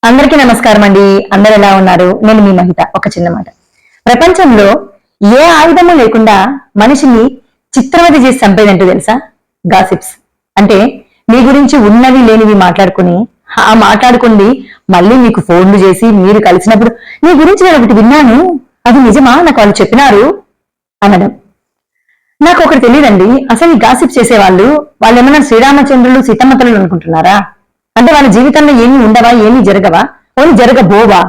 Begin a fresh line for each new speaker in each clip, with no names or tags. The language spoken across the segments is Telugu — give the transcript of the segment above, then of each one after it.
అందరికీ నమస్కారం అండి. అందరు ఎలా ఉన్నారు? నేను మీ మహిత. ఒక చిన్న మాట. ప్రపంచంలో ఏ ఆయుధము లేకుండా మనిషిని చిత్రవద చేసి చంపేదంటే తెలుసా? గాసిప్స్. అంటే మీ గురించి ఉన్నవి లేనివి మాట్లాడుకుని ఆ మాట్లాడుకుంది మళ్ళీ మీకు ఫోన్లు చేసి మీరు కలిసినప్పుడు నీ గురించి నేను ఒకటి విన్నాను, అది నిజమా, నాకు వాళ్ళు చెప్పినారు అనడం. నాకు ఒకటి తెలియదండి, అసలు ఈ గాసిప్ చేసేవాళ్ళు ఏమన్నా శ్రీరామచంద్రులు సీతమ్మతలు అనుకుంటున్నారా? అంటే వాళ్ళ జీవితంలో ఏమి ఉండవా, ఏమి జరగవా, ఓన్లీ జరగబోవా?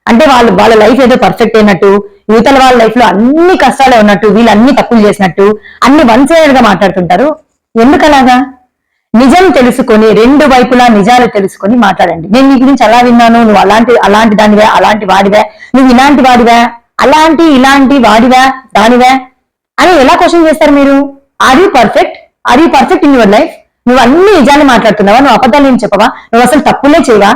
అంటే వాళ్ళ లైఫ్ ఏదో పర్ఫెక్ట్ అయినట్టు, యువతల వాళ్ళ లైఫ్ లో అన్ని కష్టాలే ఉన్నట్టు, వీళ్ళు అన్ని తప్పులు చేసినట్టు అన్ని వన్ సైడెడ్ గా మాట్లాడుతుంటారు. ఎందుకలాగా? నిజం తెలుసుకొని, రెండు వైపులా నిజాలు తెలుసుకొని మాట్లాడండి. నేను నీ గురించి అలా విన్నాను, నువ్వు అలాంటి దానివే, అలాంటి వాడివే, నువ్వు ఇలాంటి వాడివే, ఇలాంటి వాడివే దానివే అని ఎలా క్వశ్చన్ చేస్తారు మీరు? Are you perfect in your life? నువ్వు అన్ని నిజాలు మాట్లాడుతున్నావా? నువ్వు అబద్ధాలు ఏం చెప్పవా? నువ్వు అసలు తప్పులే చేయవా?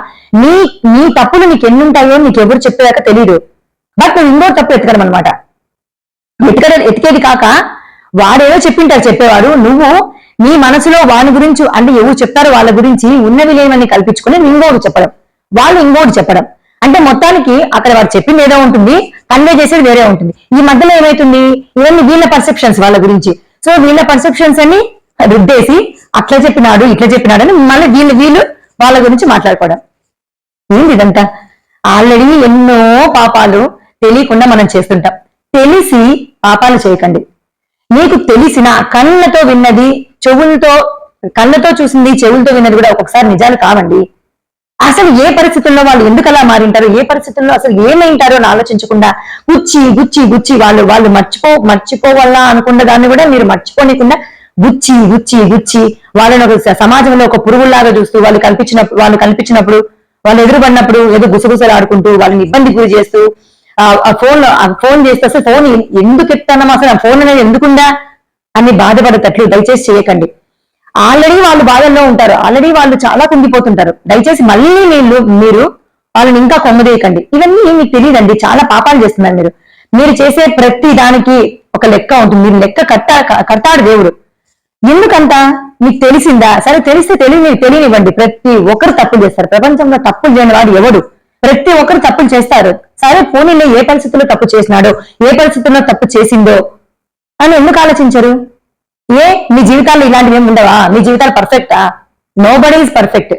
నీ తప్పులు నీకు ఎన్ని ఉంటాయో నీకు ఎవరు చెప్పేదాకా తెలియదు. బట్ నువ్వు ఇంకో తప్పు ఎతకడం అనమాట. ఎతికేది కాక వాడేదో చెప్పింటారు చెప్పేవాడు, నువ్వు నీ మనసులో వాని గురించి, అంటే ఎవరు చెప్తారో వాళ్ళ గురించి ఉన్నవి లేవని కల్పించుకుని ఇంకోటి చెప్పడం, వాళ్ళు ఇంకోటి చెప్పడం. అంటే మొత్తానికి అక్కడ వాడు చెప్పింది ఏదో ఉంటుంది, కన్వే చేసేది వేరే ఉంటుంది. ఈ మధ్యలో ఏమైతుంది, ఇవన్నీ వీళ్ళ పర్సెప్షన్స్ వాళ్ళ గురించి. సో వీళ్ళ పర్సెప్షన్స్ అన్ని రుద్దేసి అట్లా చెప్పినాడు ఇట్లా చెప్పినాడు అని మళ్ళీ వీళ్ళు వాళ్ళ గురించి మాట్లాడుకోవడం. ఏంది ఇదంతా? ఆల్రెడీ ఎన్నో పాపాలు తెలియకుండా మనం చేస్తుంటాం. తెలిసి పాపాలు చేయకండి. నీకు తెలిసిన కళ్ళతో విన్నది, కళ్ళతో చూసింది, చెవులతో విన్నది కూడా ఒక్కొక్కసారి నిజాలు కావండి. అసలు ఏ పరిస్థితుల్లో వాళ్ళు ఎందుకు అలా మారింటారు, ఏ పరిస్థితుల్లో అసలు ఏమైంటారో అని ఆలోచించకుండా గుచ్చి వాళ్ళు మర్చిపోవాలా అనుకున్న దాన్ని కూడా మీరు మర్చిపోనికుండా గుచ్చి వాళ్ళని ఒక సమాజంలో ఒక పురుగుల్లాగా చూస్తూ వాళ్ళు కల్పించినప్పుడు వాళ్ళు ఎదురుపడినప్పుడు ఏదో గుసగుసలు ఆడుకుంటూ వాళ్ళని ఇబ్బంది గురి చేస్తూ ఫోన్ చేస్తే అసలు ఫోన్ ఎందుకు ఎత్తానమ్మా, అసలు ఆ ఫోన్ అనేది ఎందుకుందా అని బాధపడేటట్లు దయచేసి చేయకండి. ఆల్రెడీ వాళ్ళు బాధల్లో ఉంటారు, ఆల్రెడీ వాళ్ళు చాలా కుంగిపోతుంటారు. దయచేసి మళ్ళీ మీరు వాళ్ళని ఇంకా కొమ్మదేయకండి. ఇవన్నీ మీకు తెలియదండి, చాలా పాపాలు చేస్తున్నారు మీరు చేసే ప్రతి దానికి ఒక లెక్క ఉంటుంది. మీరు లెక్క కట్టాడు దేవుడు. ఎందుకంత మీకు తెలిసిందా? సరే తెలిస్తే తెలియనివ్వండి. ప్రతి ఒక్కరు తప్పులు చేస్తారు. ప్రపంచంలో తప్పులు చేయని వాడు ఎవడు? ప్రతి ఒక్కరు తప్పులు చేస్తారు. సరే పోనీలో ఏ పరిస్థితుల్లో తప్పు చేసినాడో, ఏ పరిస్థితుల్లో తప్పు చేసిందో అని ఎందుకు ఆలోచించరు? మీ జీవితాల్లో ఇలాంటివి ఏమి ఉండవా? మీ జీవితాలు పర్ఫెక్టా? Nobody is perfect.